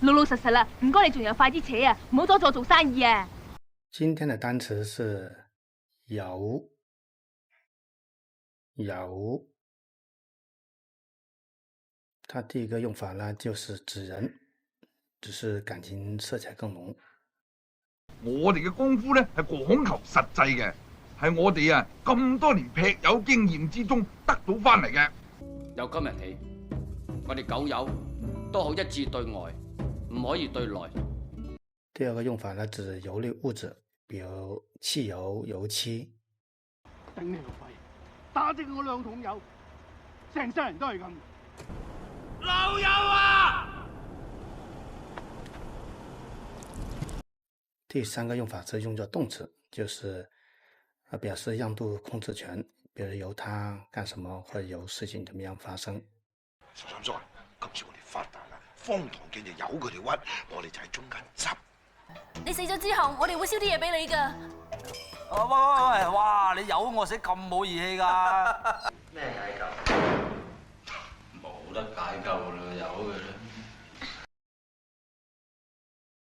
老老實實啦，唔該你仲有快啲扯啊，唔好阻住我做生意啊！今天的單詞是有，有。它第一個用法呢，就是指人，只是感情色彩更濃。我哋嘅功夫咧係講求實際嘅，係我哋啊咁多年劈友經驗之中得到翻嚟嘅。由今日起，我哋狗友都好一致對外，唔可以對內。第二個用法呢，指油類物質，比如汽油、油漆。頂你個肺！打正我2桶油，成世人都係咁。老友啊！第三個用法是用作動詞，就是表示讓渡控制權，比如由他幹什麼或者由事情怎麼樣發生。十三叔，今次我哋發達啦，方唐鏡就由佢哋屈，我哋就喺中間執。你死咗之後，我哋會燒啲嘢俾你㗎。喂，哇！你由我死咁冇義氣㗎？咩解救？冇得解救啦，由佢啦。